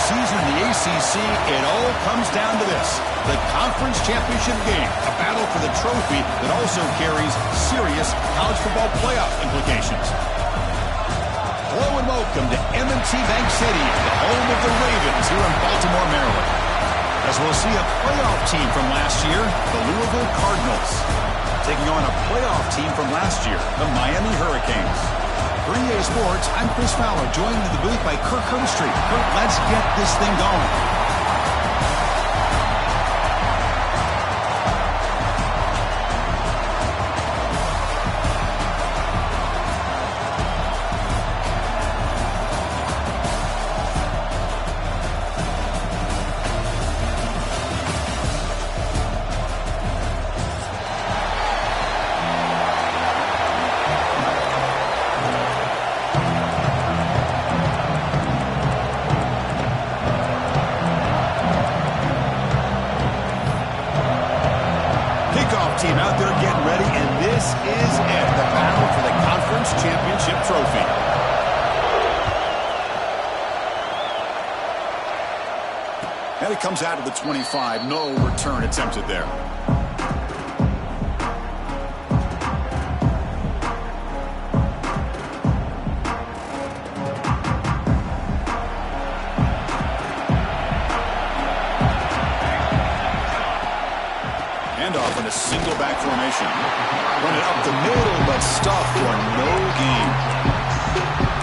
season in the ACC, it all comes down to this: the conference championship game, a battle for the trophy that also carries serious college football playoff implications. Hello and welcome to M&T Bank Stadium, the home of the Ravens here in Baltimore, Maryland. As we'll see a playoff team from last year, the Louisville Cardinals, taking on a playoff team from last year, the Miami Hurricanes. For EA Sports, I'm Chris Fowler, joined in the booth by Kirk Herbstreit. Kirk, let's get this thing going. Team out there getting ready, and this is it, the battle for the conference championship trophy. And it comes out of the 25. No return attempted there. Off in a single back formation. Run it up the middle, but stuffed for no gain.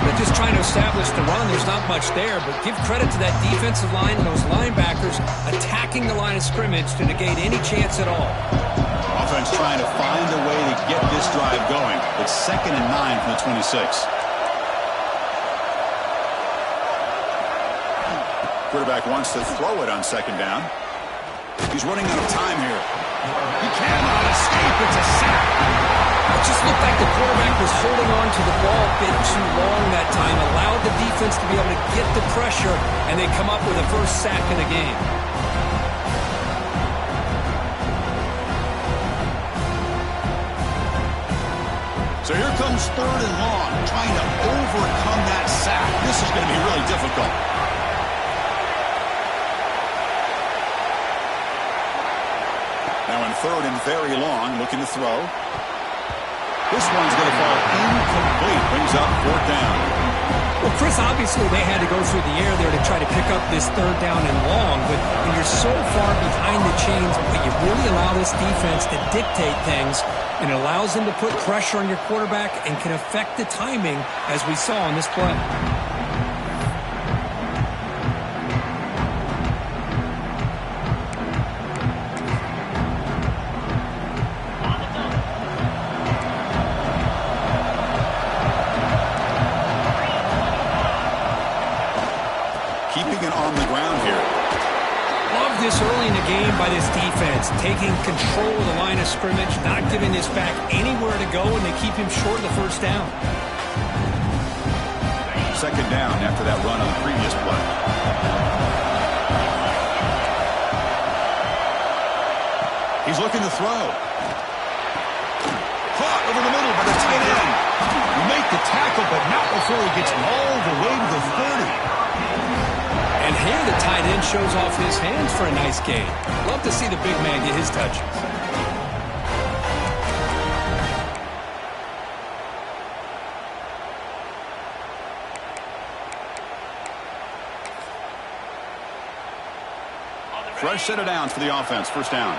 They're just trying to establish the run. There's not much there, but give credit to that defensive line and those linebackers attacking the line of scrimmage to negate any chance at all. Offense trying to find a way to get this drive going. It's 2nd and 9 from the 26. Quarterback wants to throw it on 2nd down. He's running out of time here. He cannot escape. It's a sack. It just looked like the quarterback was holding on to the ball a bit too long that time, allowed the defense to be able to get the pressure, and they come up with a first sack in the game. So here comes 3rd and long, trying to overcome that sack. This is going to be really difficult. Now in 3rd and very long, looking to throw. This one's going to fall incomplete. Brings up 4th down. Well, Chris, obviously they had to go through the air there to try to pick up this 3rd down and long, but when you're so far behind the chains, but you really allow this defense to dictate things, and it allows them to put pressure on your quarterback and can affect the timing, as we saw on this play. Keeping it on the ground here. Love this early in the game by this defense, taking control of the line of scrimmage, not giving this back anywhere to go, and they keep him short of the 1st down. 2nd down after that run on the previous play. He's looking to throw. Caught over the middle by the tight end. You make the tackle, but not before he gets all the way to the 30. And here the tight end shows off his hands for a nice gain. Love to see the big man get his touches. Fresh set of downs for the offense. 1st down.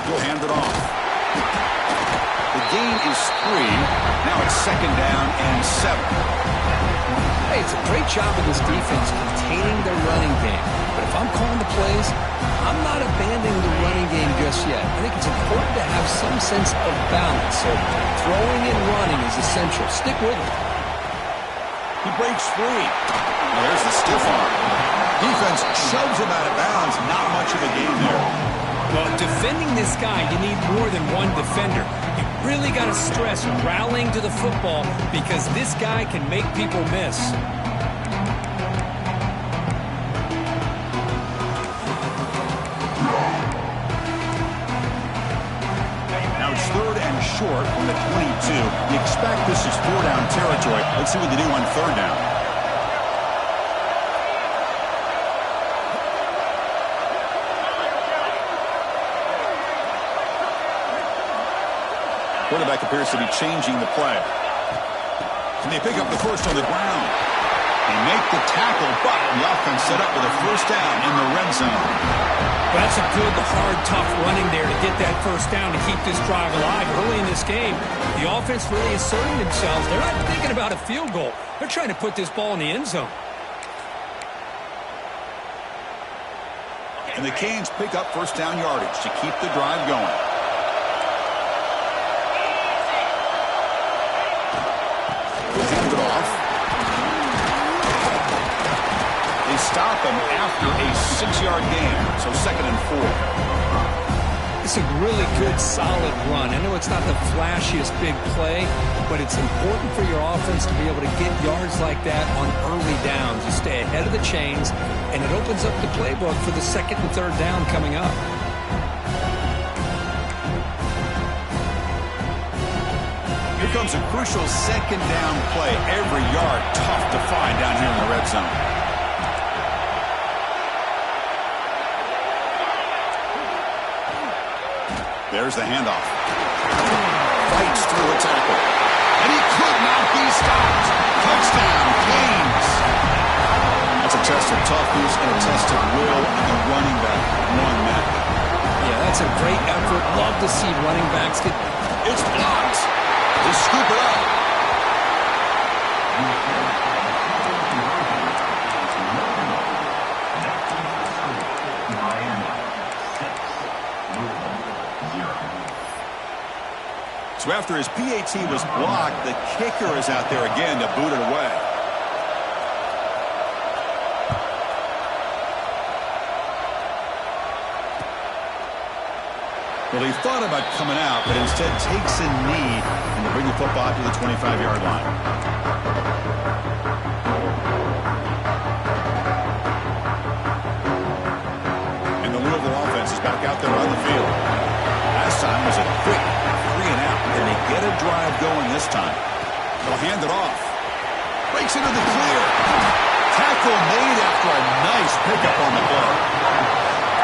He'll hand it off. The gain is 3. Now it's 2nd down and 7. Hey, it's a great job of this defense containing their running game. But if I'm calling the plays, I'm not abandoning the running game just yet. I think it's important to have some sense of balance. So throwing and running is essential. Stick with it. He breaks free. Now there's the stiff arm. Defense shoves him out of bounds. Not much of a gain there. Well, defending this guy, you need more than one defender. You really got to stress rallying to the football because this guy can make people miss. Now it's 3rd and short short on the 22. You expect this is 4-down territory. Let's see what they do on 3rd down. Quarterback appears to be changing the play. Can they pick up the first on the ground? They make the tackle, but the offense set up with a 1st down in the red zone. That's a good, hard, tough running there to get that 1st down to keep this drive alive early in this game. The offense really asserting themselves. They're not thinking about a field goal. They're trying to put this ball in the end zone. And the Canes pick up 1st down yardage to keep the drive going. Hand it off. They stop him after a 6-yard gain, so 2nd and 4. It's a really good, solid run. I know it's not the flashiest big play, but it's important for your offense to be able to get yards like that on early downs. You stay ahead of the chains, and it opens up the playbook for the 2nd and 3rd down coming up. Here comes a crucial 2nd down play. Every yard tough to find down here in the red zone. There's the handoff. Fights through a tackle. And he could not be stopped. Touchdown, Canes. That's a test of toughness and a test of will, and the running back won that. Yeah, that's a great effort. Love to see running backs get... It's blocked. They scoop it up. So after his PAT was blocked, the kicker is out there again to boot it away. Well, he thought about coming out, but instead takes a knee and to bring the football to the 25-yard line. And the Louisville offense is back out there on the field. Last time was a quick 3-and-out, and they get a drive going this time. They'll hand it off. Breaks into the clear. Tackle made after a nice pickup on the play.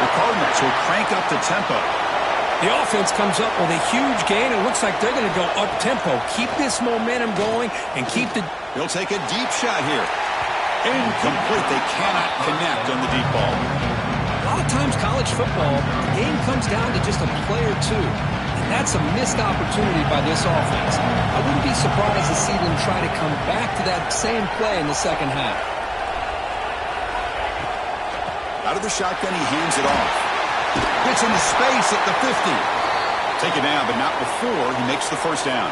The Cardinals will crank up the tempo. The offense comes up with a huge gain. It looks like they're going to go up-tempo. Keep this momentum going and keep the... He'll take a deep shot here. Incomplete. They cannot connect on the deep ball. A lot of times college football, the game comes down to just a play or two. And that's a missed opportunity by this offense. I wouldn't be surprised to see them try to come back to that same play in the 2nd half. Out of the shotgun, he hands it off. Gets into space at the 50. Take it down, but not before he makes the 1st down.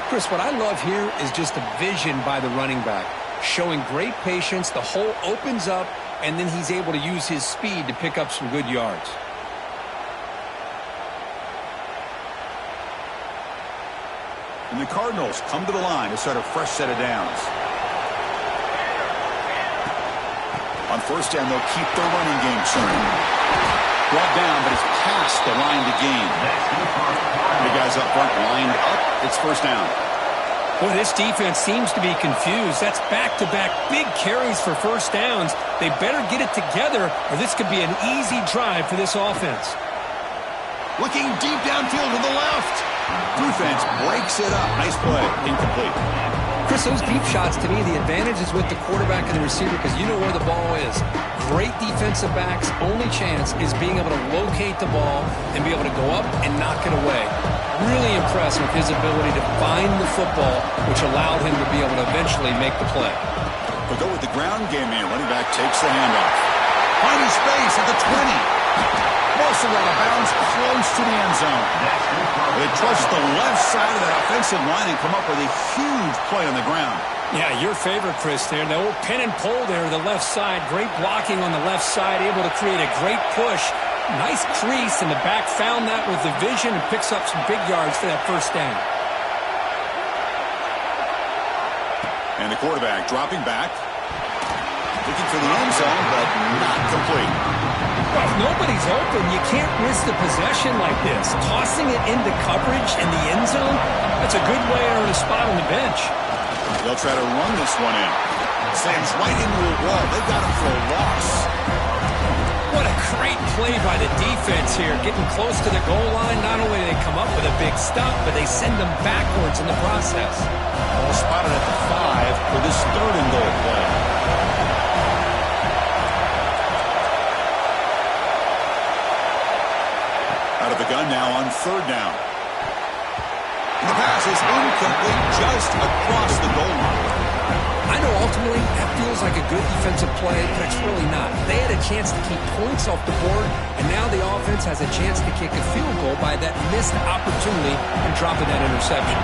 Chris, what I love here is just the vision by the running back. Showing great patience, the hole opens up, and then he's able to use his speed to pick up some good yards. And the Cardinals come to the line to start a fresh set of downs. On 1st down, they'll keep their running game churning. Brought down, but it's past the line to gain. The guys up front lined up. It's 1st down. Boy, this defense seems to be confused. That's back-to-back big carries for 1st downs. They better get it together, or this could be an easy drive for this offense. Looking deep downfield to the left. Defense breaks it up. Nice play. Incomplete. Chris, those deep shots, to me, the advantage is with the quarterback and the receiver because you know where the ball is. Great defensive backs' only chance is being able to locate the ball and be able to go up and knock it away. Really impressed with his ability to find the football, which allowed him to be able to eventually make the play. But go with the ground game here. Running back takes the handoff. Finding space at the 20. Also out of bounds, close to the end zone. They trust the left side of that offensive line and come up with a huge play on the ground. Yeah, your favorite, Chris, there. The old pin and pull there, the left side. Great blocking on the left side, able to create a great push. Nice crease, and the back found that with the vision and picks up some big yards for that 1st down. And the quarterback dropping back. Looking for the end zone, but not complete. Well, if nobody's open, you can't risk the possession like this. Tossing it into coverage in the end zone, that's a good way to earn a spot on the bench. They'll try to run this one in. Slams right into a wall. They've got him for a loss. What a great play by the defense here. Getting close to the goal line, not only do they come up with a big stop, but they send them backwards in the process. Ball spotted at the 5 for this 3rd and goal play. Out of the gun now on 3rd down. And the pass is incomplete just across the goal line. I know ultimately that feels like a good defensive play, but it's really not. They had a chance to keep points off the board, and now the offense has a chance to kick a field goal by that missed opportunity and dropping that interception.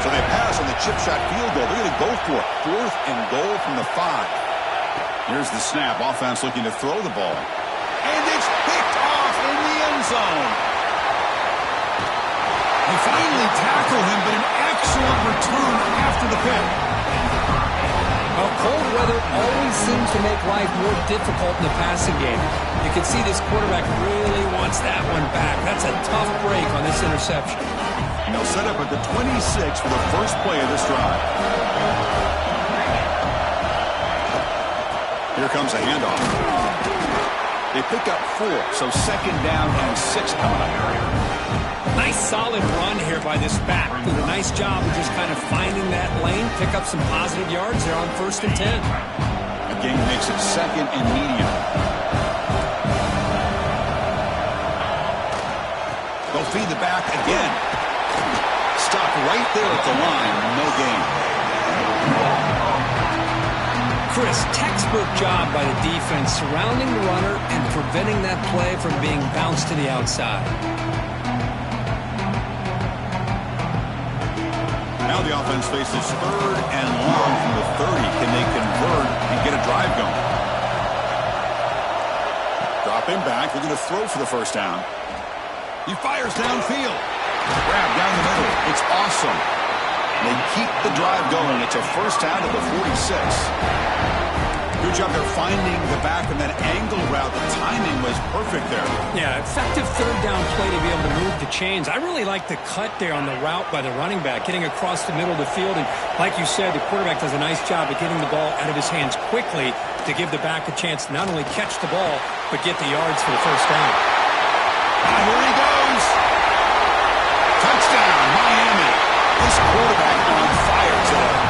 So they pass on the chip shot field goal. They're going to go for it. 4th and goal from the 5. Here's the snap. Offense looking to throw the ball. And it's picked off in the end zone. They finally tackle him, but an excellent return after the pick. Well, cold weather always seems to make life more difficult in the passing game. You can see this quarterback really wants that one back. That's a tough break on this interception. And they'll set up at the 26 for the first play of this drive. Here comes a handoff. They pick up 4, so 2nd down and 6 coming up. Nice solid run here by this back. Did a nice job of just kind of finding that lane, pick up some positive yards there on 1st and 10. Again, makes it 2nd and medium. They'll feed the back again. Stop right there at the line. No gain. Chris, textbook job by the defense surrounding the runner and preventing that play from being bounced to the outside. Now the offense faces 3rd and long from the 30. Can they convert and get a drive going? Drop him back. They're going to throw for the 1st down. He fires downfield. Grab down the middle. It's awesome. They keep the drive going. It's a 1st down to the 46. Good job there finding the back and that angle route. The timing was perfect there. Yeah, effective 3rd down play to be able to move the chains. I really like the cut there on the route by the running back, getting across the middle of the field. And like you said, the quarterback does a nice job of getting the ball out of his hands quickly to give the back a chance to not only catch the ball, but get the yards for the 1st down. Here he goes. Touchdown, Miami. This quarterback on fire today.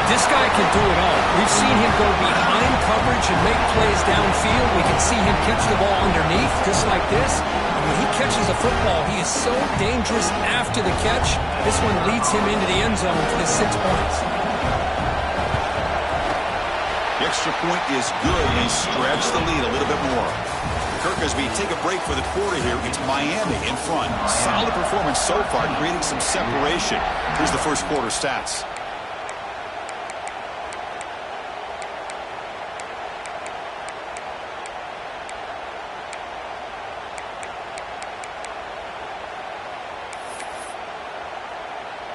This guy can do it all. We've seen him go behind coverage and make plays downfield. We can see him catch the ball underneath, just like this. And when he catches a football, he is so dangerous after the catch. This one leads him into the end zone for the 6 points. The extra point is good, and they stretch the lead a little bit more. Kirk, as we take a break for the quarter here, it's Miami in front. Solid performance so far, creating some separation. Here's the 1st quarter stats.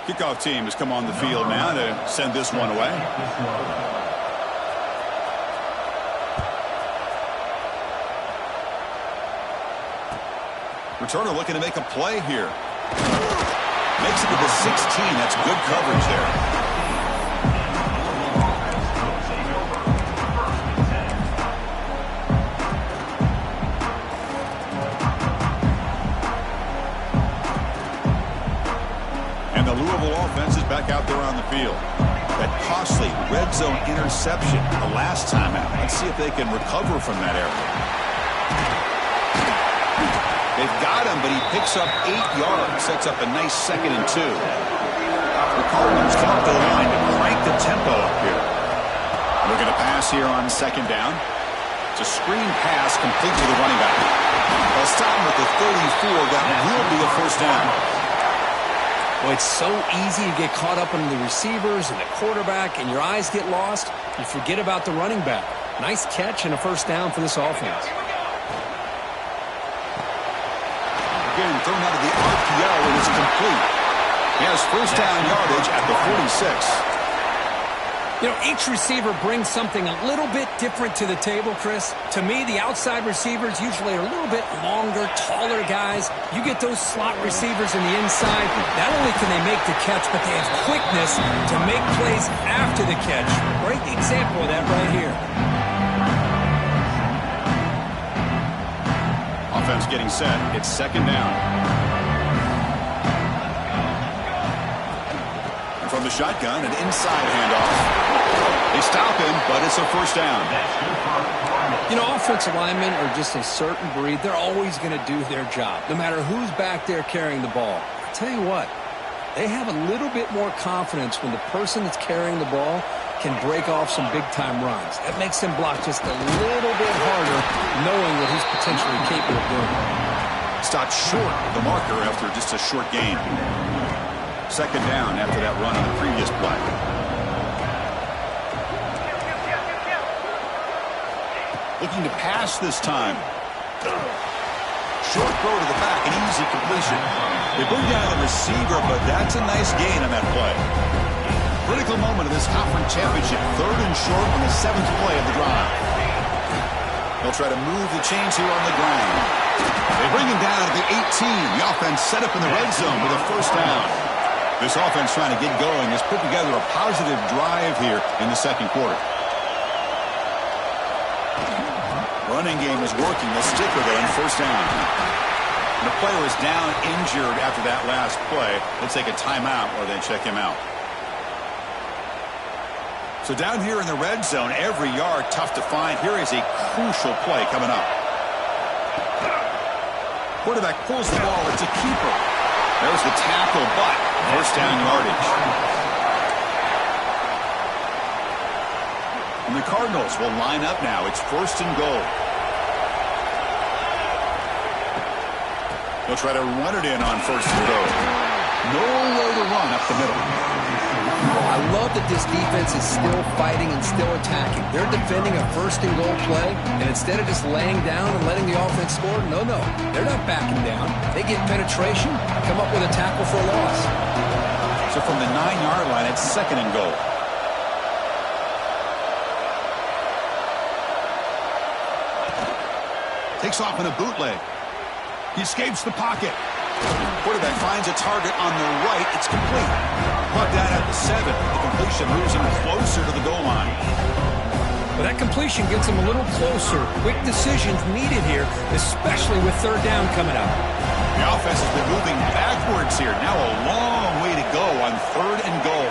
Kickoff team has come on the field now to send this one away. Returner looking to make a play here. Makes it to the 16. That's good coverage there. And the Louisville offense is back out there on the field. That costly red zone interception the last time out. Let's see if they can recover from that error. They've got him, but he picks up 8 yards. Sets up a nice 2nd and 2. The Cardinals come up to the line to crank the tempo up here. They're going to pass here on 2nd down. It's a screen pass complete to the running back. They'll stop him at the 34. That will be a 1st down. Well, it's so easy to get caught up in the receivers and the quarterback, and your eyes get lost. You forget about the running back. Nice catch and a 1st down for this offense. Again, thrown out of the RPO, and it's complete. He has 1st down yardage at the 46. You know, each receiver brings something a little bit different to the table, Chris. To me, the outside receivers usually are a little bit longer, taller guys. You get those slot receivers in the inside, not only can they make the catch, but they have quickness to make plays after the catch. Great example of that right here. Offense getting set. It's second down. From the shotgun, an inside handoff. They stop him, but it's a first down. You know, offensive linemen are just a certain breed. They're always going to do their job, no matter who's back there carrying the ball. I'll tell you what, they have a little bit more confidence when the person that's carrying the ball can break off some big-time runs. That makes them block just a little bit harder, knowing what he's potentially capable of doing. Stopped short of the marker after just a short gain. Second down after that run on the previous play. Looking to pass this time. Short throw to the back, an easy completion. They bring down the receiver, but that's a nice gain on that play. Critical moment of this conference championship. Third and short on the 7th play of the drive. They'll try to move the chains here on the ground. They bring him down at the 18. The offense set up in the red zone with a first down. This offense trying to get going has put together a positive drive here in the second quarter. Running game is working. They'll stick with it on first down. And the player is down injured after that last play. They'll take a timeout or they check him out. So down here in the red zone, every yard tough to find. Here is a crucial play coming up. Quarterback pulls the ball. It's a keeper. There's the tackle, but first down yardage. And the Cardinals will line up now. It's first and goal. They'll try to run it in on first and goal. Nowhere to run up the middle. I love that this defense is still fighting and still attacking. They're defending a first and goal play, and instead of just laying down and letting the offense score, no, they're not backing down. They get penetration, come up with a tackle for a loss. So from the 9-yard line, it's second and goal. Takes off in a bootleg. He escapes the pocket. Quarterback finds a target on the right. It's complete. Brought down at the 7. The completion moves him closer to the goal line. But that completion gets him a little closer. Quick decisions needed here, especially with third down coming up. The offense has been moving backwards here. Now a long way to go on third and goal.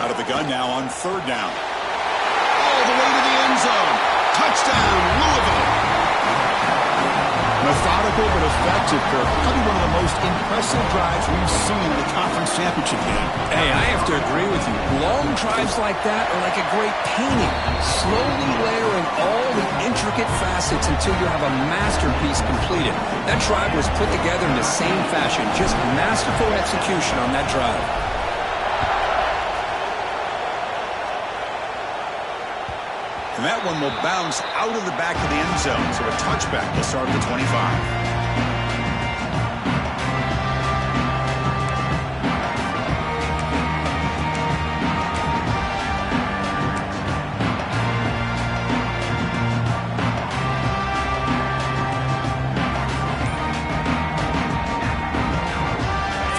Out of the gun now on third down. All the way to the end zone. Touchdown, Louisville. Methodical but effective, Kirk. Probably one of the most impressive drives we've seen in a conference championship game. Hey, I have to agree with you. Long drives like that are like a great painting. Slowly layering all the intricate facets until you have a masterpiece completed. That drive was put together in the same fashion. Just masterful execution on that drive. And that one will bounce out of the back of the end zone. So a touchback will start at the 25.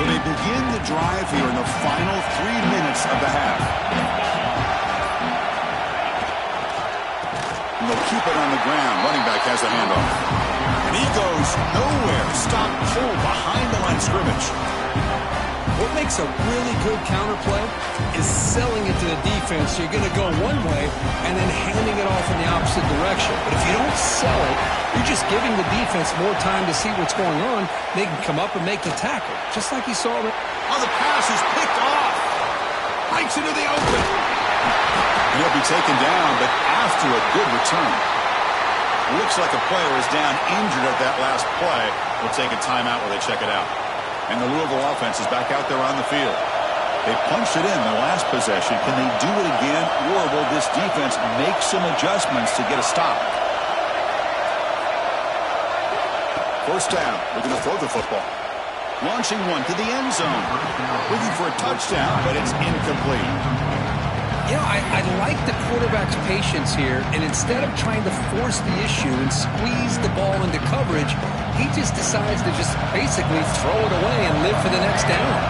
So they begin the drive here in the final 3 minutes of the half. And they'll keep it on the ground. Running back has the handoff. And he goes nowhere. Stop pulled behind the line of scrimmage. What makes a really good counterplay is selling it to the defense. So you're going to go one way and then handing it off in the opposite direction. But if you don't sell it, you're just giving the defense more time to see what's going on. They can come up and make the tackle, just like you saw. Oh, the pass is picked off. Hikes into the open. And he'll be taken down, but after a good return. Looks like a player is down injured at that last play. We'll take a timeout while they check it out. And the Louisville offense is back out there on the field. They punched it in the last possession. Can they do it again, or will this defense make some adjustments to get a stop? First down. We're going to throw the football. Launching one to the end zone. Looking for a touchdown, but it's incomplete. I like the quarterback's patience here, and instead of trying to force the issue and squeeze the ball into coverage, he just decides to just basically throw it away and live for the next down.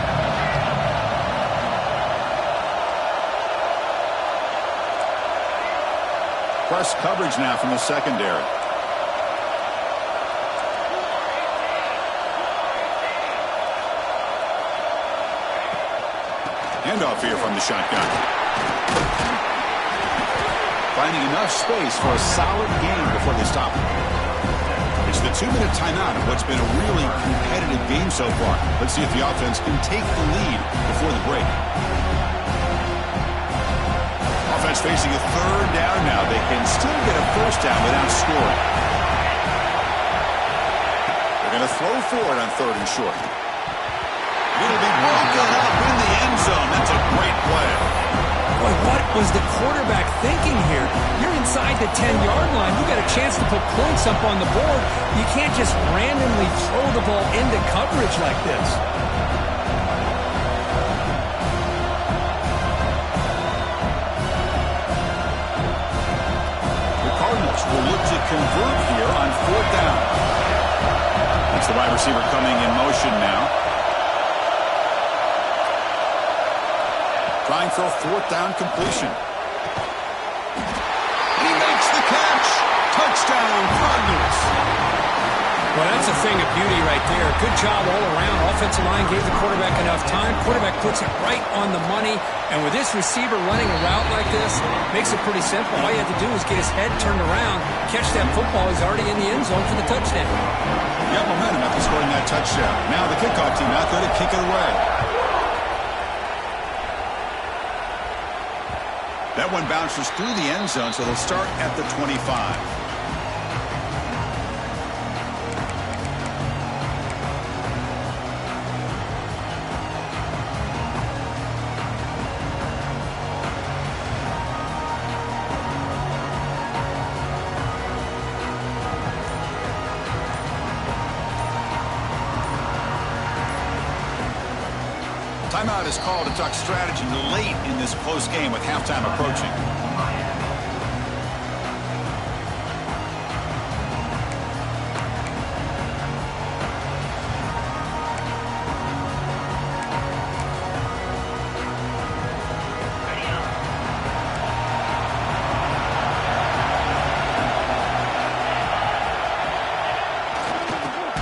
Press coverage now from the secondary. Handoff here from the shotgun. Finding enough space for a solid gain before they stop it. It's the 2-minute timeout of what's been a really competitive game so far. Let's see if the offense can take the lead before the break. Offense facing a third down now. They can still get a first down without scoring. They're going to throw for it on 3rd and short. It'll be broken up in the end zone. That's a great play. Boy, what was the quarterback thinking here? You're inside the 10-yard line. You got a chance to put points up on the board. You can't just randomly throw the ball into coverage like this. The Cardinals will look to convert here on 4th down. That's the wide receiver coming in motion now. Trying for a 4th down completion. He makes the catch. Touchdown, Cardinals. Well, that's a thing of beauty right there. Good job all around. Offensive line gave the quarterback enough time. Quarterback puts it right on the money. And with this receiver running a route like this, makes it pretty simple. All you have to do is get his head turned around, catch that football. He's already in the end zone for the touchdown. Got momentum after scoring that touchdown. Now the kickoff team out there to kick it away. That one bounces through the end zone, so they'll start at the 25. Timeout is called to talk strategy late in this close game with halftime approaching.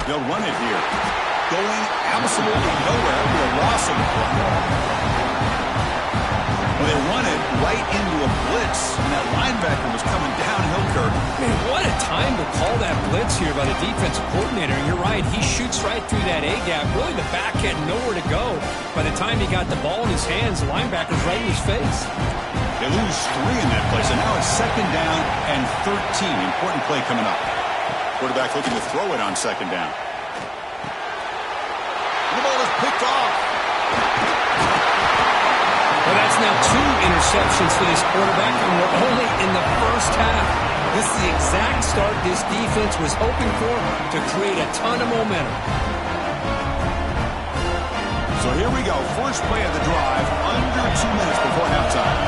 They'll run it here. Going absolutely nowhere with a loss of the football. Well, they run it right into a blitz, and that linebacker was coming downhill, Kirk. Man, what a time to call that blitz here by the defensive coordinator. And you're right, he shoots right through that A-gap. Really, the back had nowhere to go. By the time he got the ball in his hands, the linebacker's right in his face. They lose 3 in that play, so now it's 2nd down and 13. Important play coming up. Quarterback looking to throw it on 2nd down. The ball is picked off. Well, that's now 2 interceptions for this quarterback, and we're only in the first half. This is the exact start this defense was hoping for to create a ton of momentum. So here we go. First play of the drive, under 2 minutes before halftime.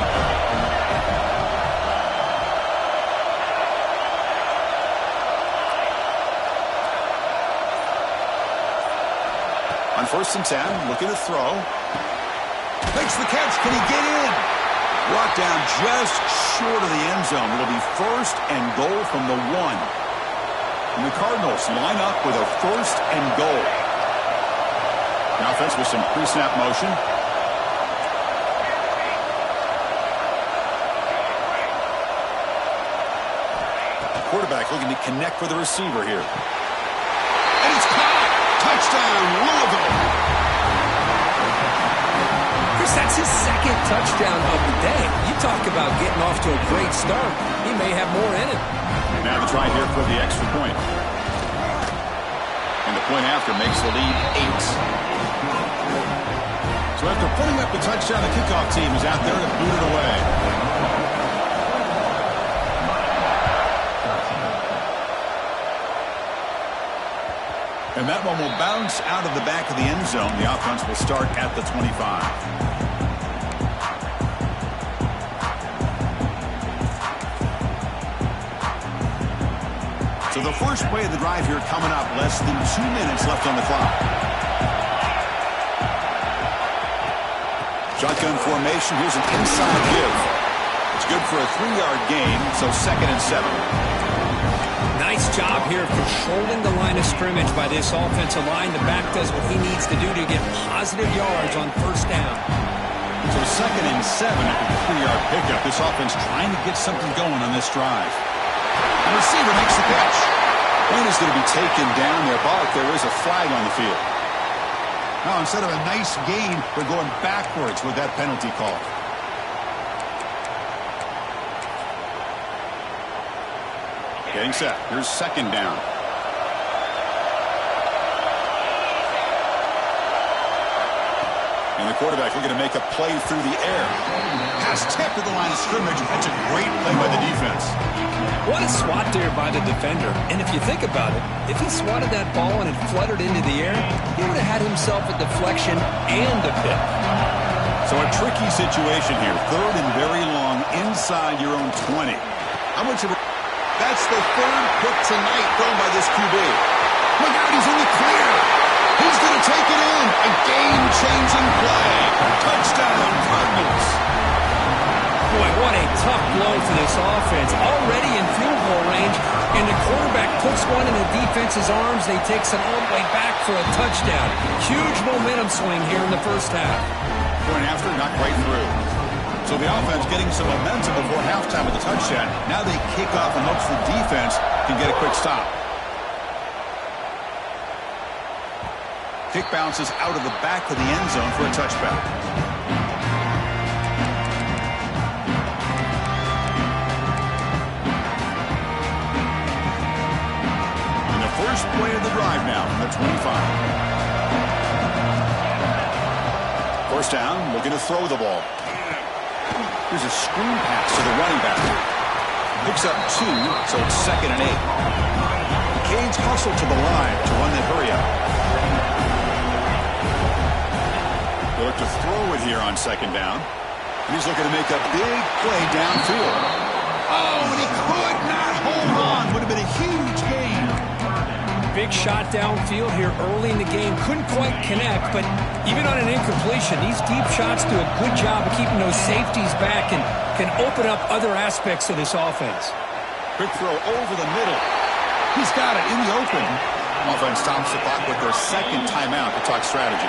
On 1st and 10, looking to throw. Makes the catch. Can he get in? Brought down just short of the end zone. It'll be 1st and goal from the 1. And the Cardinals line up with a 1st and goal. The offense with some pre-snap motion. The quarterback looking to connect with the receiver here. And it's caught. Touchdown, Louisville. Chris, that's his 2nd touchdown of the day. You talk about getting off to a great start. He may have more in it. Now the try here for the extra point. And the point after makes the lead 8. So after putting up the touchdown, the kickoff team is out there to boot it away. And that one will bounce out of the back of the end zone. The offense will start at the 25. With the first play of the drive here coming up, less than 2 minutes left on the clock. Shotgun formation. Here's an inside give. It's good for a 3-yard gain, so 2nd and 7. Nice job here controlling the line of scrimmage by this offensive line. The back does what he needs to do to get positive yards on first down. So 2nd and 7 after the 3-yard pickup. This offense trying to get something going on this drive. The receiver makes the catch. Point is going to be taken down there, but there is a flag on the field. Now, instead of a nice gain, they're going backwards with that penalty call. Getting set. Here's 2nd down. And the quarterback looking to make a play through the air. Pass tipped to the line of scrimmage. That's a great play by the defense. What a swat there by the defender. And if you think about it, if he swatted that ball and it fluttered into the air, he would have had himself a deflection and a pick. So a tricky situation here. 3rd and very long inside your own 20. How much of a... That's the 3rd pick tonight thrown by this QB. Look out, he's in the clear. He's going to take it in. A game-changing play. Touchdown, Cardinals. Boy, what a tough blow for this offense. Already in field goal range, and the quarterback puts one in the defense's arms. They take some all the way back for a touchdown. Huge momentum swing here in the first half. Point after, not quite through. So the offense getting some momentum before halftime with the touchdown. Now they kick off in hopes the defense can get a quick stop. Kick bounces out of the back of the end zone for a touchback. And the first play of the drive now from the 25. First down, looking to throw the ball. Here's a screen pass to the running back. Picks up 2, so it's 2nd and 8. The Canes hustle to the line to run that hurry up. They look to throw it here on 2nd down. He's looking to make a big play downfield. Oh, and he could not hold on. Would have been a huge gain. Big shot downfield here early in the game. Couldn't quite connect, but even on an incompletion, these deep shots do a good job of keeping those safeties back and can open up other aspects of this offense. Quick throw over the middle. He's got it in the open. Offense stops the clock with their 2nd timeout to talk strategy.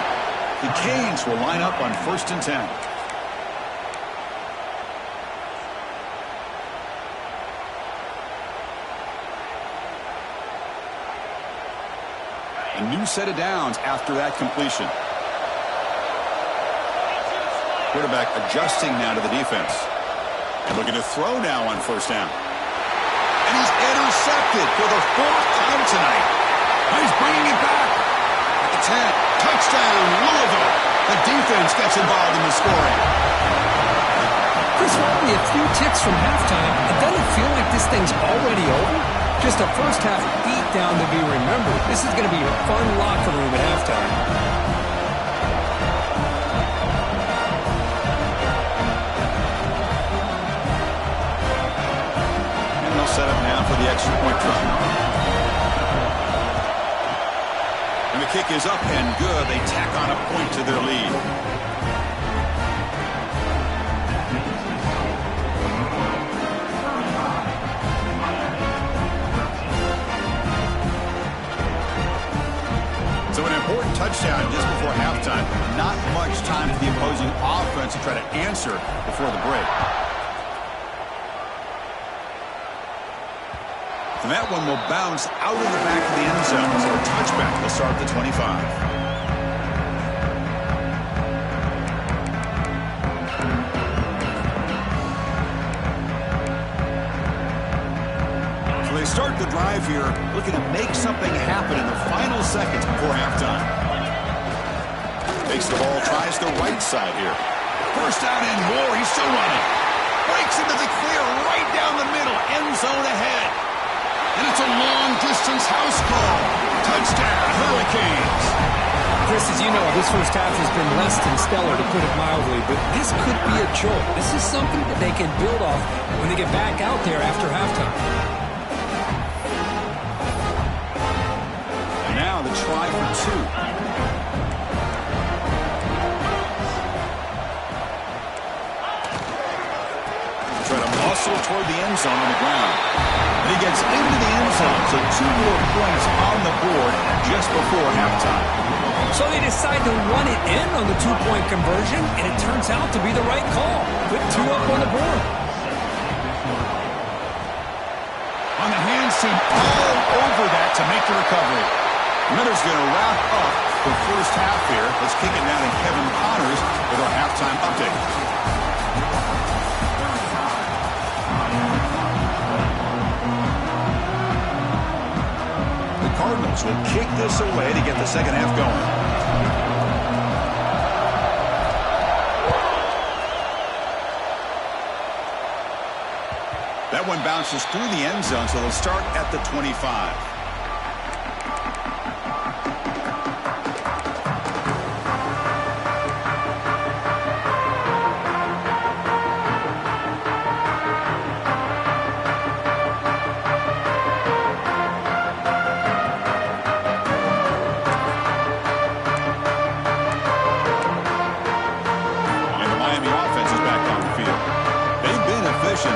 The Canes will line up on 1st and 10. A new set of downs after that completion. Quarterback adjusting now to the defense. And looking to throw now on 1st down. And he's intercepted for the 4th time tonight. He's bringing it back. At the 10. Touchdown, Louisville. The defense gets involved in the scoring. Chris, we're only a few ticks from halftime. It doesn't feel like this thing's already over. Just a first half beatdown to be remembered. This is going to be a fun locker room at halftime. And they'll set up now for the extra point try. And the kick is up and good. They tack on a point to their lead. So an important touchdown just before halftime. Not much time for the opposing offense to try to answer before the break. And that one will bounce out of the back of the end zone. So a touchback will start at the 25. Start the drive here, looking to make something happen in the final seconds before halftime. Takes the ball, tries the right side here. First down and more, he's still running. Breaks into the clear, right down the middle, end zone ahead. And it's a long-distance house call. Touchdown, Hurricanes. Chris, as you know, this first half has been less than stellar, to put it mildly, but this could be a jolt. This is something that they can build off when they get back out there after halftime. now the try for 2. Try to muscle toward the end zone on the ground. And he gets into the end zone, so 2 more points on the board just before halftime. So they decide to run it in on the 2-point conversion, and it turns out to be the right call. Put 2 up on the board. On the hands team all over that to make the recovery. Miller's going to wrap up the first half here. Let's kick it now to Kevin Connors with our halftime update. The Cardinals will kick this away to get the second half going. That one bounces through the end zone, so they'll start at the 25.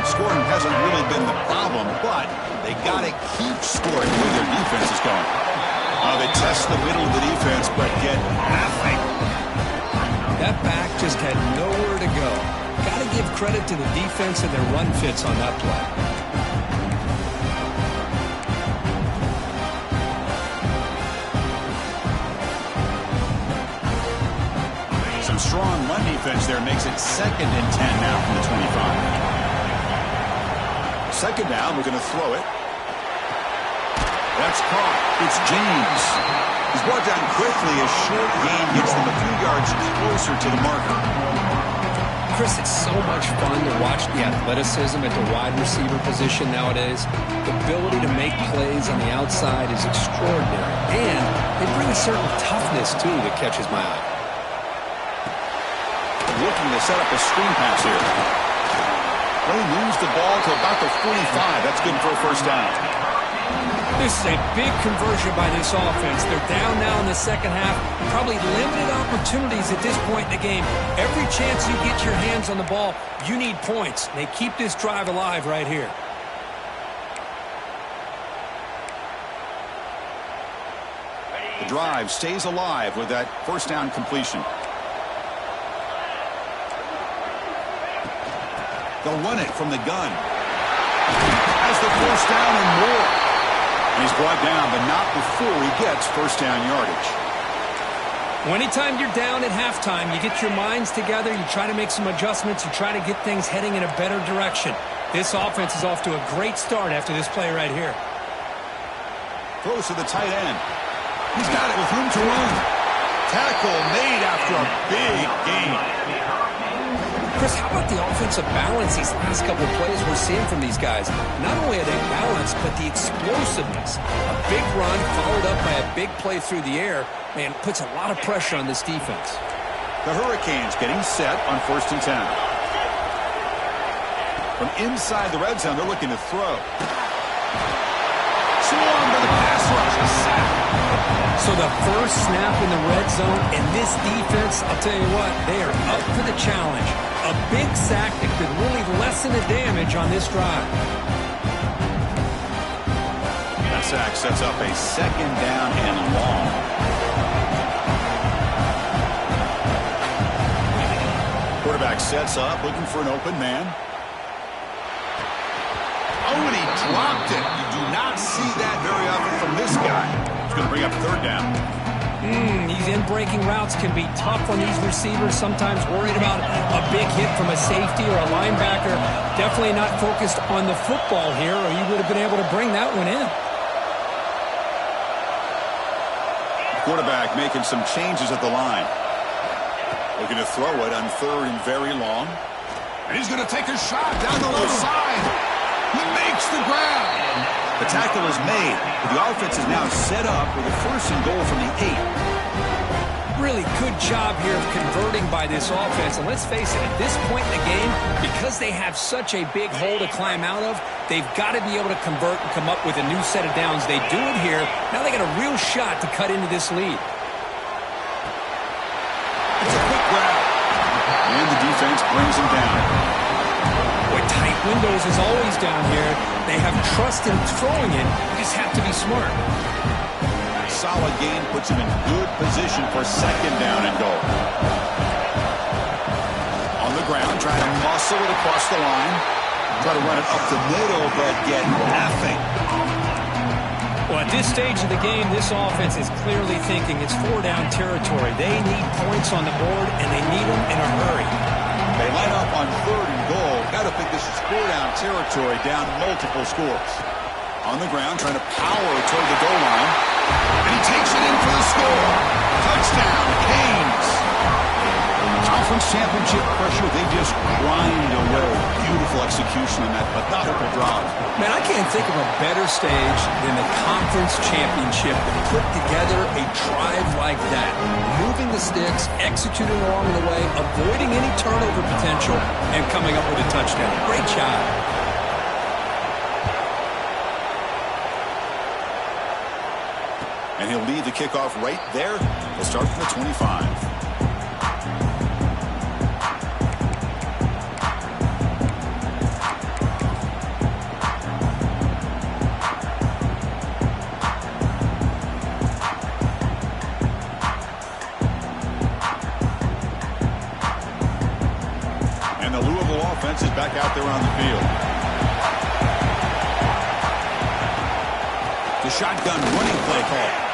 Scoring hasn't really been the problem, but they got to keep scoring the way their defense is going. They test the middle of the defense, but get nothing. That back just had nowhere to go. Got to give credit to the defense and their run fits on that play. Some strong run defense there makes it 2nd and 10 now from the 25. Second down, we're going to throw it. That's caught. It's James. He's brought down quickly. A short gain gets them a few yards closer to the marker. Chris, it's so much fun to watch the athleticism at the wide receiver position nowadays. The ability to make plays on the outside is extraordinary. And they bring a certain toughness, too, that catches my eye. Looking to set up a screen pass here. They lose the ball to about the 45. That's good for a first down. This is a big conversion by this offense. They're down now in the second half. Probably limited opportunities at this point in the game. Every chance you get your hands on the ball, you need points. They keep this drive alive right here. The drive stays alive with that first down completion. They'll run it from the gun. Has the first down and more. And he's brought down, but not before he gets first down yardage. Well, anytime you're down at halftime, you get your minds together, you try to make some adjustments, you try to get things heading in a better direction. This offense is off to a great start after this play right here. Throws to the tight end. He's got it with room to run. Tackle made after a big gain. Chris, how about the offensive balance these last couple of plays we're seeing from these guys? Not only are they balanced, but the explosiveness. A big run followed up by a big play through the air, man, puts a lot of pressure on this defense. The Hurricanes getting set on 1st and 10. From inside the red zone, they're looking to throw. Swarmed by the pass rush. A sack. So the first snap in the red zone, and this defense, I'll tell you what, they are up for the challenge. A big sack that could really lessen the damage on this drive. That sack sets up a second down and long. Quarterback sets up, looking for an open man. Oh, and he dropped it. You do not see that very often from this guy. It's going to bring up 3rd down. These in-breaking routes can be tough on these receivers, sometimes worried about a big hit from a safety or a linebacker. Definitely not focused on the football here, or you would have been able to bring that one in. Quarterback making some changes at the line. Looking to throw it on 3rd and very long. And he's going to take a shot down the low side. He makes the grab. The tackle is made, but the offense is now set up with a 1st and goal from the 8. Really good job here of converting by this offense. And let's face it, at this point in the game, because they have such a big hole to climb out of, they've got to be able to convert and come up with a new set of downs. They do it here. Now they got a real shot to cut into this lead. It's a quick grab. And the defense brings him down. Boy, tight windows is always down here. They have trust in throwing it. You just have to be smart. Solid gain puts him in good position for second down and goal. On the ground, trying to muscle it across the line. Try to run it up the middle, but get nothing. Well, at this stage of the game, this offense is clearly thinking it's 4-down territory. They need points on the board, and they need them in a hurry. They line up on 3rd and goal. Got to think this is 4-down territory, down multiple scores. On the ground, trying to power toward the goal line. And he takes it in for the score. Touchdown, Canes. Conference championship pressure, they just grind away. Beautiful execution on that methodical drive. Man, I can't think of a better stage than the conference championship to put together a drive like that. Moving the sticks, executing along the way, avoiding any turnover potential, and coming up with a touchdown. Great job. And he'll lead the kickoff right there. He'll start from the 25. And the Louisville offense is back out there on the field. The shotgun running play call.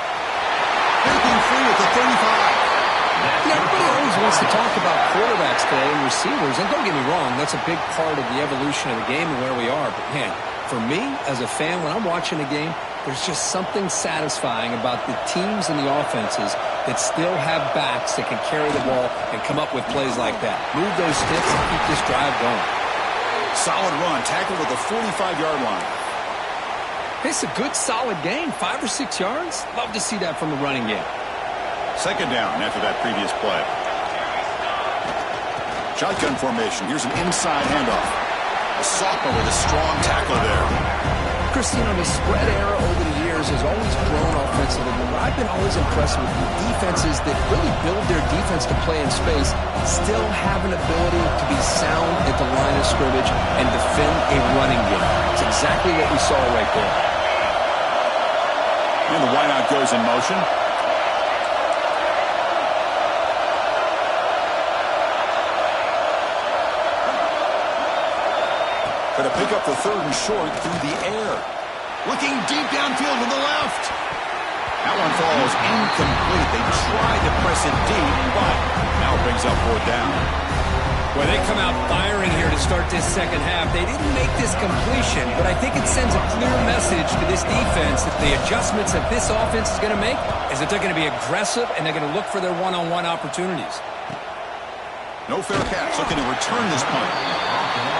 Breaking free at the 35. Everybody always wants to talk about quarterbacks today and receivers, and don't get me wrong, that's a big part of the evolution of the game and where we are. But, man, for me, as a fan, when I'm watching a game, there's just something satisfying about the teams and the offenses that still have backs that can carry the ball and come up with plays like that. Move those sticks and keep this drive going. Solid run, tackled at the 45-yard line. It's a good, solid game. 5 or 6 yards. Love to see that from the running game. Second down after that previous play. Shotgun formation. Here's an inside handoff. A sophomore with a strong tackle there. Christine, the spread era over the years has always grown offensively. But I've been always impressed with the defenses that really build their defense to play in space, still have an ability to be sound at the line of scrimmage and defend a running game. It's exactly what we saw right there. And the wideout goes in motion. Going to pick up the 3rd and short through the air. Looking deep downfield to the left. That one falls incomplete. They tried to press it deep, but now it brings up 4th down. Well, they come out firing here to start this second half. They didn't make this completion, but I think it sends a clear message to this defense that the adjustments that this offense is going to make is that they're going to be aggressive and they're going to look for their one-on-one opportunities. No fair catch. Looking to return this punt.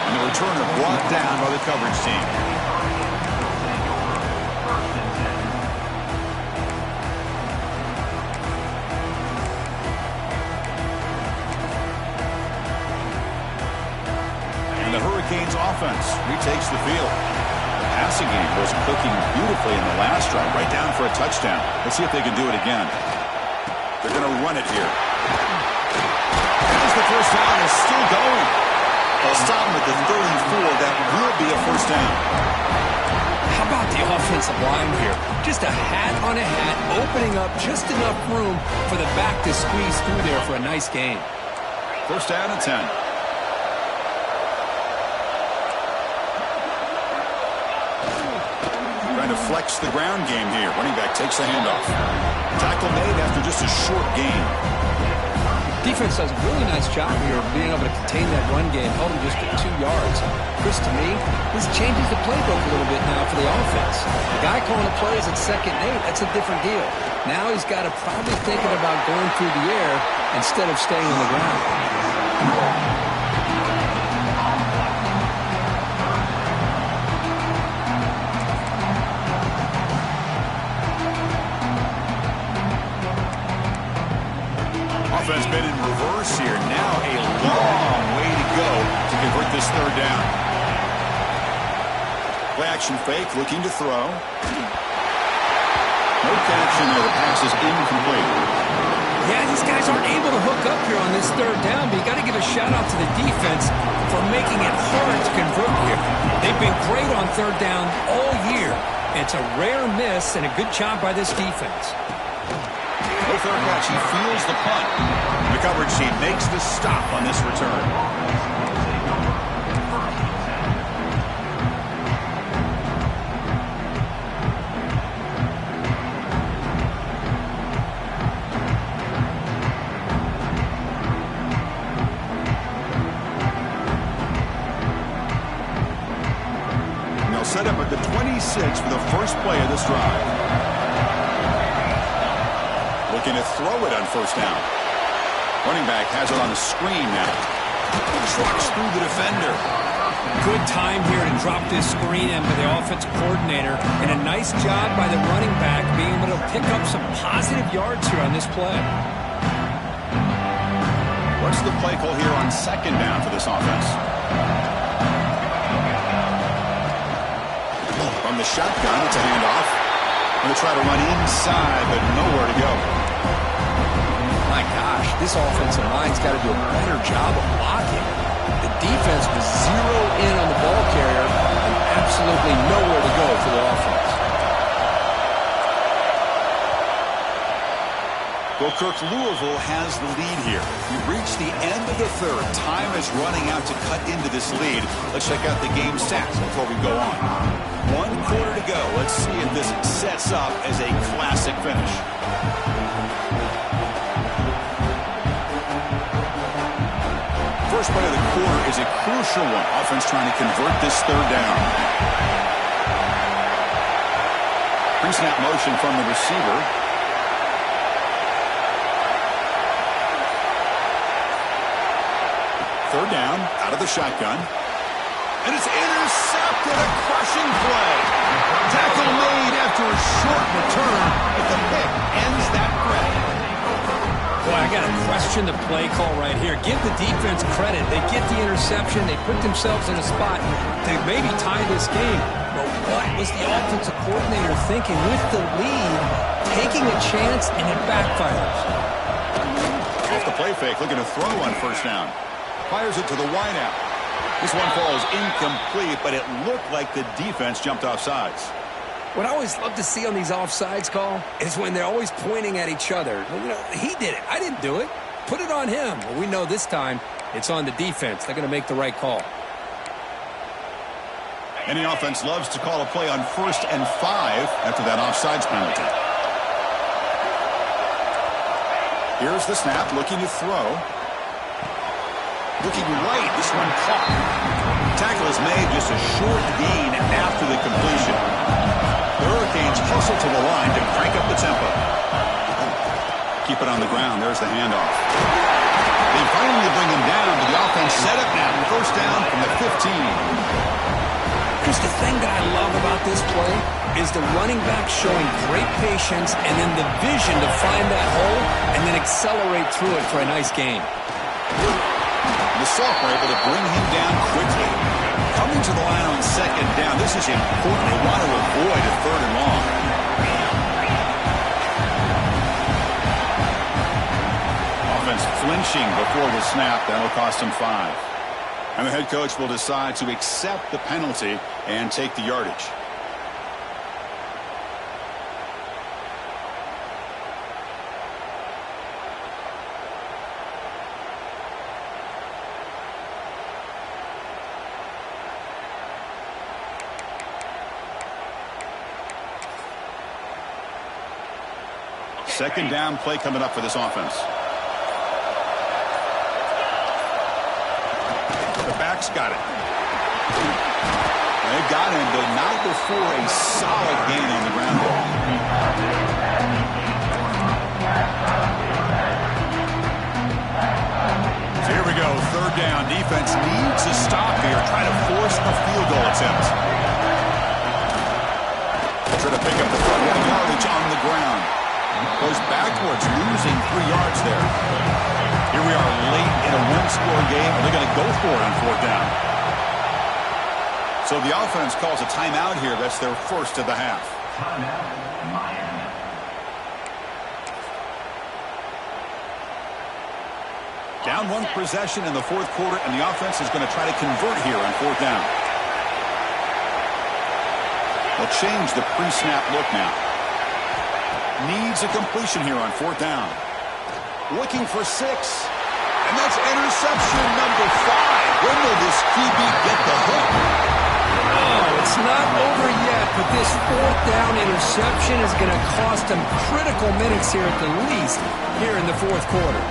And the returner brought down by the coverage team. And the Hurricanes offense retakes the field. The passing game was clicking beautifully in the last drive, right down for a touchdown. Let's see if they can do it again. They're going to run it here. As the first down is still going. They'll stop him at the 34. That will be a first down. How about the offensive line here? Just a hat on a hat, opening up just enough room for the back to squeeze through there for a nice gain. First down and 10. Trying to flex the ground game here. Running back takes the handoff. Tackle made after just a short gain. Defense does a really nice job here of being able to contain that run game, held him just at 2 yards. Chris, to me, this changes the playbook a little bit now for the offense. The guy calling the plays at 2nd and 8, that's a different deal. Now he's got to probably thinking about going through the air instead of staying on the ground. Action fake, looking to throw. No connection there. The pass is incomplete. Yeah, these guys aren't able to hook up here on this third down, but you got to give a shout-out to the defense for making it hard to convert here. They've been great on third down all year. It's a rare miss and a good job by this defense. No fair catch. He feels the punt. The coverage team makes the stop on this return. Set up at the 26 for the first play of this drive. Looking to throw it on first down. Running back has it on the screen now. Trucks through the defender. Good time here to drop this screen in by the offensive coordinator, and a nice job by the running back being able to pick up some positive yards here on this play. What's the play call here on second down for this offense? From the shotgun, it's a handoff. Going to try to run inside, but nowhere to go. My gosh, this offensive line's got to do a better job of blocking. The defense was zero in on the ball carrier and absolutely nowhere to go for the offense. Well, Kirk, Louisville has the lead here. We've reached the end of the third. Time is running out to cut into this lead. Let's check out the game stats before we go on. 1 quarter to go. Let's see if this sets up as a classic finish. First play of the quarter is a crucial one. Offense trying to convert this third down. Pre-snap motion from the receiver. Third down, out of the shotgun. And it's intercepted, a crushing play. Tackle made after a short return, but the pick ends that threat. Boy, I got to question the play call right here. Give the defense credit. They get the interception. They put themselves in a spot to maybe tie this game. But what was the offensive coordinator thinking with the lead, taking a chance, and it backfires? Off the play fake, looking to throw on first down. Fires it to the wideout. This one falls incomplete, but it looked like the defense jumped off sides. What I always love to see on these offsides call is when they're always pointing at each other. You know, he did it. I didn't do it. Put it on him. Well, we know this time it's on the defense. They're going to make the right call. Any offense loves to call a play on 1st and 5 after that offsides penalty. Here's the snap, looking to throw. Looking right, this one caught. Tackle is made, just a short gain after the completion. The Hurricanes hustle to the line to crank up the tempo. Keep it on the ground, there's the handoff. They finally bring him down, but the offense set up now. First down from the 15. Because the thing that I love about this play is the running back showing great patience and then the vision to find that hole and then accelerate through it for a nice gain. The sophomore able to bring him down quickly. Coming to the line on second down. This is important. They want to avoid a 3rd and long. Offense flinching before the snap. That'll cost him 5. And the head coach will decide to accept the penalty and take the yardage. Second down play coming up for this offense. The back's got it. They've got him, but not before a solid gain on the ground. So here we go, third down. Defense needs to stop here, try to force a field goal attempt. Try to pick up the front yardage on the ground. Goes backwards, losing 3 yards there. Here we are late in a 1-score game, and they're going to go for it on 4th down. So the offense calls a timeout here. That's their first of the half. Down one possession in the fourth quarter, and the offense is going to try to convert here on fourth down. They'll change the pre-snap look now. Needs a completion here on fourth down. Looking for 6. And that's interception number 5. When will this QB get the hook? Oh, it's not over yet, but this fourth down interception is going to cost him critical minutes here at the least here in the fourth quarter.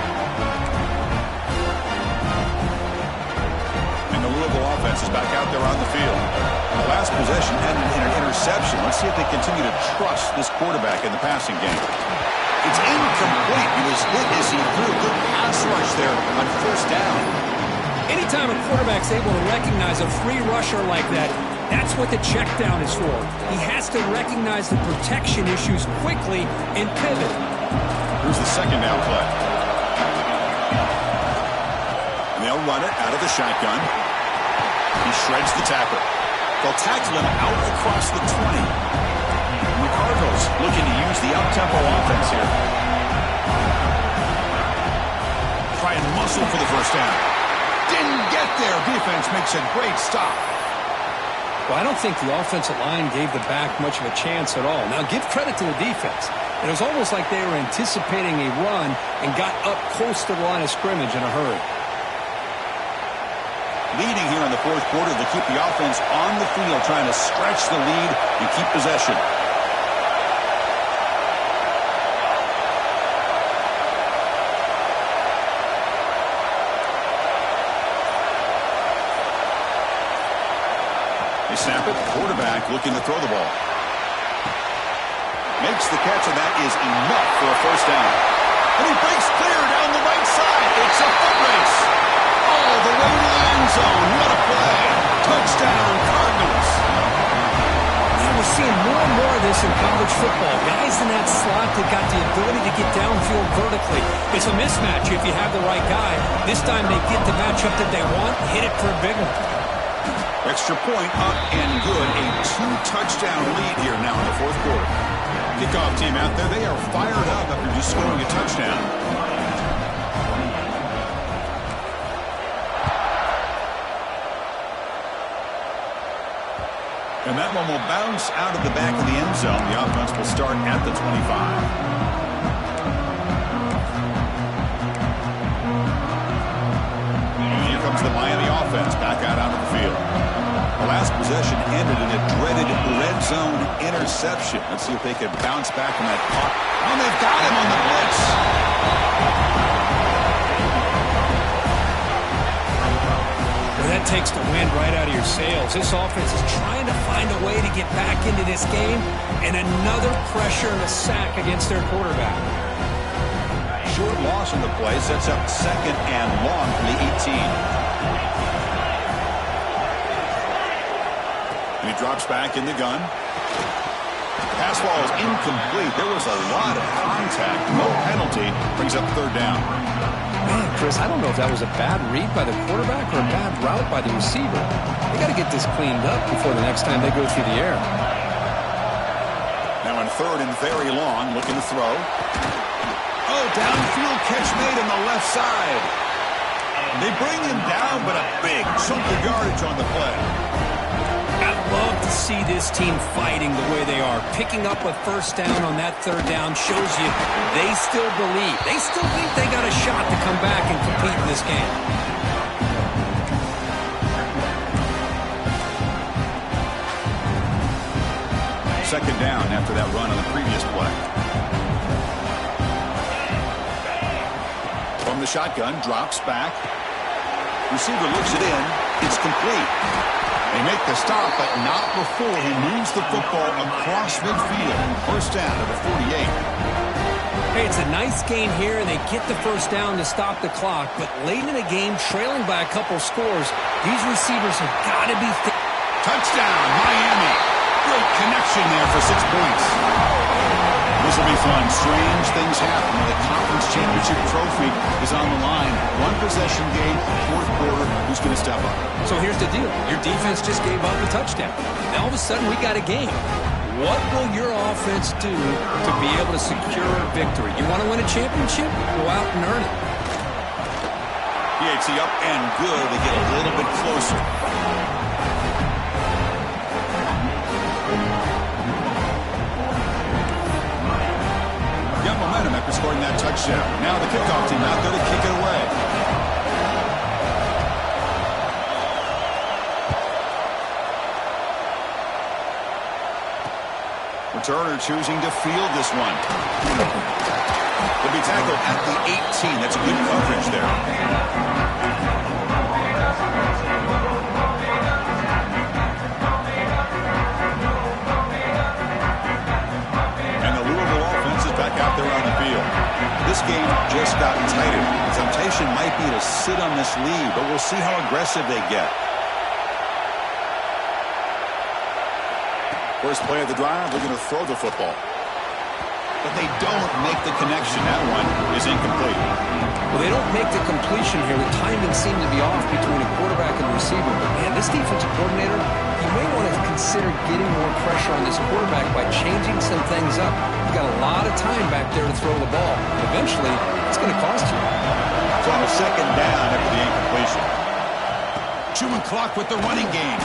And the Louisville offense is back out there on the field. The last possession ended in an interception. Let's see if they continue to trust this quarterback in the passing game. It's incomplete. He was hit as he threw a good pass rush there on first down. Anytime a quarterback's able to recognize a free rusher like that, that's what the check down is for. He has to recognize the protection issues quickly and pivot. Here's the second down play. And they'll run it out of the shotgun. He shreds the tackle. They'll tackle him out across the 20. And the Cardinals looking to use the up-tempo offense here. Try and muscle for the first down. Didn't get there. Defense makes a great stop. Well, I don't think the offensive line gave the back much of a chance at all. Now, give credit to the defense. It was almost like they were anticipating a run and got up close to the line of scrimmage in a hurry. Leading here in the fourth quarter to keep the offense on the field, trying to stretch the lead and keep possession. They snap it. Quarterback looking to throw the ball. Makes the catch, and that is enough for a first down. And he breaks clear down the right side. It's a foot race. All the way to the end zone. What a play. Touchdown, Cardinals. Yeah, we're seeing more and more of this in college football. Guys in that slot that got the ability to get downfield vertically. It's a mismatch if you have the right guy. This time they get the matchup that they want, hit it for a big one. Extra point up and good. A 2-touchdown lead here now in the fourth quarter. Kickoff team out there. They are fired up after just scoring a touchdown. And that one will bounce out of the back of the end zone. The offense will start at the 25. And here comes the Miami offense back out onto the field. The last possession ended in a dreaded red zone interception. Let's see if they can bounce back from that pop. Oh, they've got him on the blitz. That takes the wind right out of your sails. This offense is trying to find a way to get back into this game, and another pressure and a sack against their quarterback. Short loss in the play sets up second and long from the 18. And he drops back in the gun. Pass ball is incomplete. There was a lot of contact. No penalty. Brings up third down. Man, Chris, I don't know if that was a bad read by the quarterback or a bad route by the receiver. They got to get this cleaned up before the next time they go through the air. Now in third and very long, looking to throw. Oh, downfield catch made on the left side. They bring him down, but a big chunk of yardage on the play. I love to see this team fighting the way they are. Picking up a first down on that third down shows you they still believe. They still think they got a shot to come back and compete in this game. Second down after that run on the previous play. From the shotgun, drops back. Receiver looks it in. It's complete. They make the stop, but not before he moves the football across midfield. First down at the 48. Hey, it's a nice gain here, and they get the first down to stop the clock. But late in the game, trailing by a couple scores, these receivers have got to be... Touchdown, Miami. Great connection there for 6 points. This will be fun. Strange things happen when the conference championship trophy is on the line. One possession game, fourth quarter. Who's going to step up? So here's the deal. Your defense just gave up a touchdown. Now all of a sudden we got a game. What will your offense do to be able to secure a victory? You want to win a championship? Go out and earn it. PAT up and good. They get a little bit closer. Got momentum after scoring that touchdown. Now the kickoff team out there to kick it away. Returner choosing to field this one. He'll be tackled at the 18. That's good coverage there. And the Louisville offense is back out there on the field. This game just got tighter. The temptation might be to sit on this lead, but we'll see how aggressive they get. First play of the drive, they're going to throw the football. But they don't make the connection. That one is incomplete. Well, they don't make the completion here. The timing seemed to be off between a quarterback and a receiver. But, man, this defensive coordinator, you may want to consider getting more pressure on this quarterback by changing some things up. You've got a lot of time back there to throw the ball. Eventually, it's going to cost you. So on a second down after the incompletion. Chewing clock with the running game.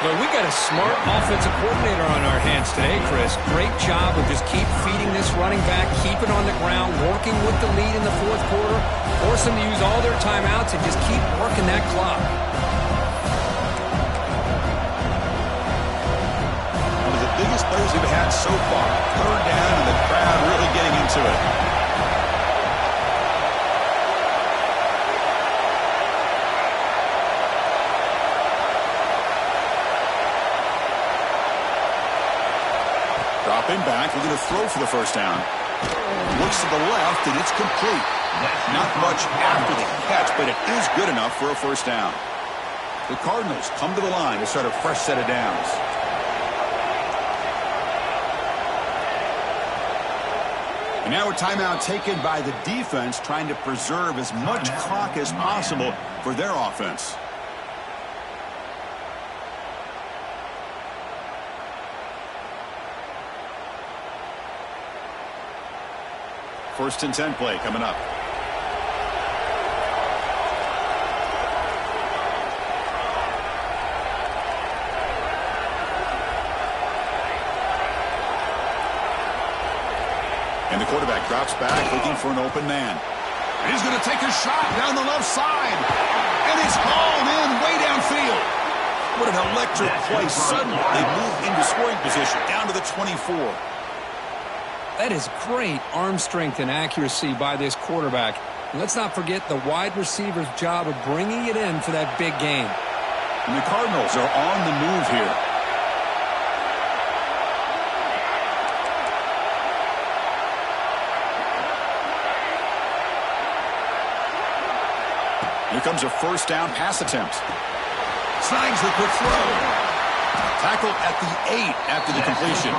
Well, we got a smart offensive coordinator on our hands today, Chris. Great job of just keep feeding this running back, keep it on the ground, working with the lead in the fourth quarter, force them to use all their timeouts and just keep working that clock. One of the biggest plays we've had so far. Third down and the crowd really getting into it. Dropping back, we're going to throw for the first down. Looks to the left, and it's complete. Not much after the catch, but it is good enough for a first down. The Cardinals come to the line to start a fresh set of downs. And now a timeout taken by the defense, trying to preserve as much clock as possible for their offense. First and 10 play coming up. And the quarterback drops back looking for an open man. He's going to take a shot down the left side. And it's hauled in way downfield. What an electric play. Suddenly they move into scoring position down to the 24. That is great arm strength and accuracy by this quarterback. And let's not forget the wide receiver's job of bringing it in for that big game. And the Cardinals are on the move here. Here comes a first down pass attempt. Snags the quick throw. Tackled at the 8 after the completion.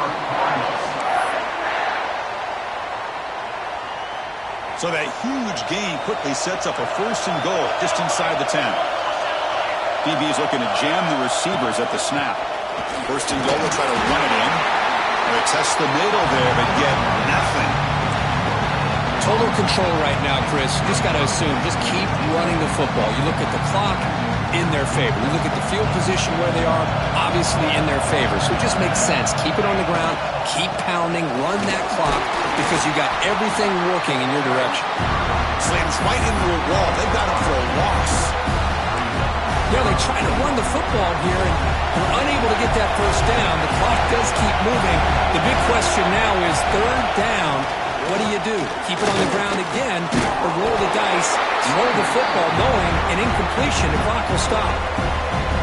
So that huge gain quickly sets up a first and goal just inside the 10. DB is looking to jam the receivers at the snap. First and goal, will try to run it in. They test the middle there, but get nothing. Total control right now, Chris. You just got to assume, just keep running the football. You look at the clock, in their favor. You look at the field position where they are, obviously in their favor. So it just makes sense. Keep it on the ground, keep pounding, run that clock, because you got everything working in your direction. Slams right into a wall. They've got him for a loss. Yeah, they try to run the football here, and they're unable to get that first down. The clock does keep moving. The big question now is third down. What do? Keep it on the ground again, or roll the dice, roll the football, knowing an incompletion, the clock will stop.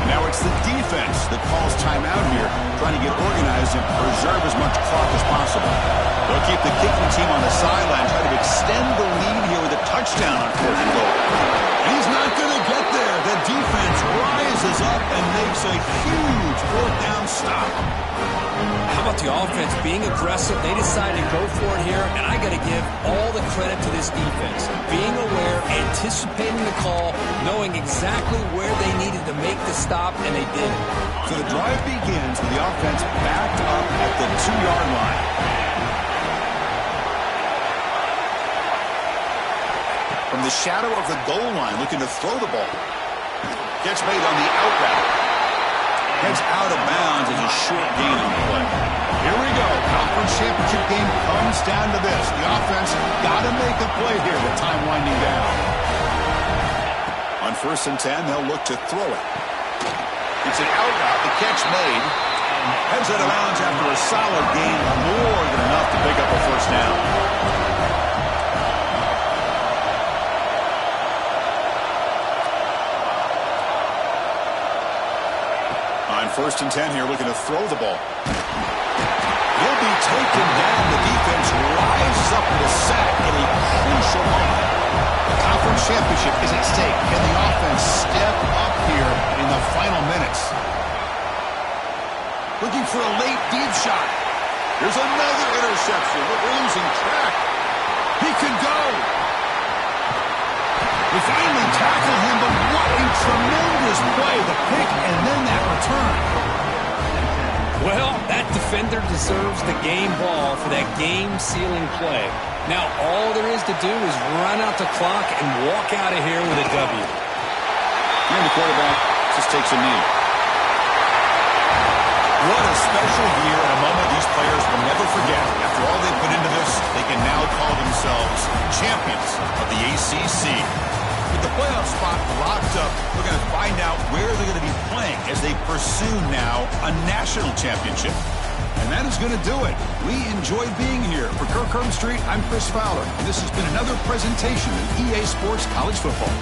Now it's the defense that calls timeout here, trying to get organized and preserve as much clock as possible. They'll keep the kicking team on the sideline, try to extend the lead here with a touchdown on fourth and goal. And he's not going to get there. The defense rises up and makes a huge fourth down stop. How about the offense being aggressive? They decided to go for it here, and I got to give all the credit to this defense. Being aware, anticipating the call, knowing exactly where they needed to make the stop, and they did it. So the drive begins with the offense backed up at the 2-yard line. From the shadow of the goal line, looking to throw the ball. Catch made on the out route. Heads out of bounds as a short gain on the play. Here we go. Conference championship game comes down to this. The offense got to make a play here with time winding down. On 1st and 10, they'll look to throw it. It's an out route. The catch made. Heads out of bounds after a solid gain, more than enough to pick up a first down. On 1st and 10 here, looking to throw the ball. He'll be taken down. The defense rises up with a sack in a crucial moment. The conference championship is at stake. Can the offense step up here in the final minutes? Looking for a late deep shot. There's another interception. We're losing track. He can go. They finally tackle him, but what a tremendous play. The pick and then that return. Well, that defender deserves the game ball for that game-sealing play. Now, all there is to do is run out the clock and walk out of here with a W. And the quarterback just takes a knee. What a special year and a moment these players will never forget. After all they put into this, they can now call themselves champions of the ACC. With the playoff spot locked up, we're going to find out where they're going to be playing as they pursue now a national championship. And that is going to do it. We enjoyed being here. For Kirk Street, I'm Chris Fowler, and this has been another presentation of EA Sports College Football.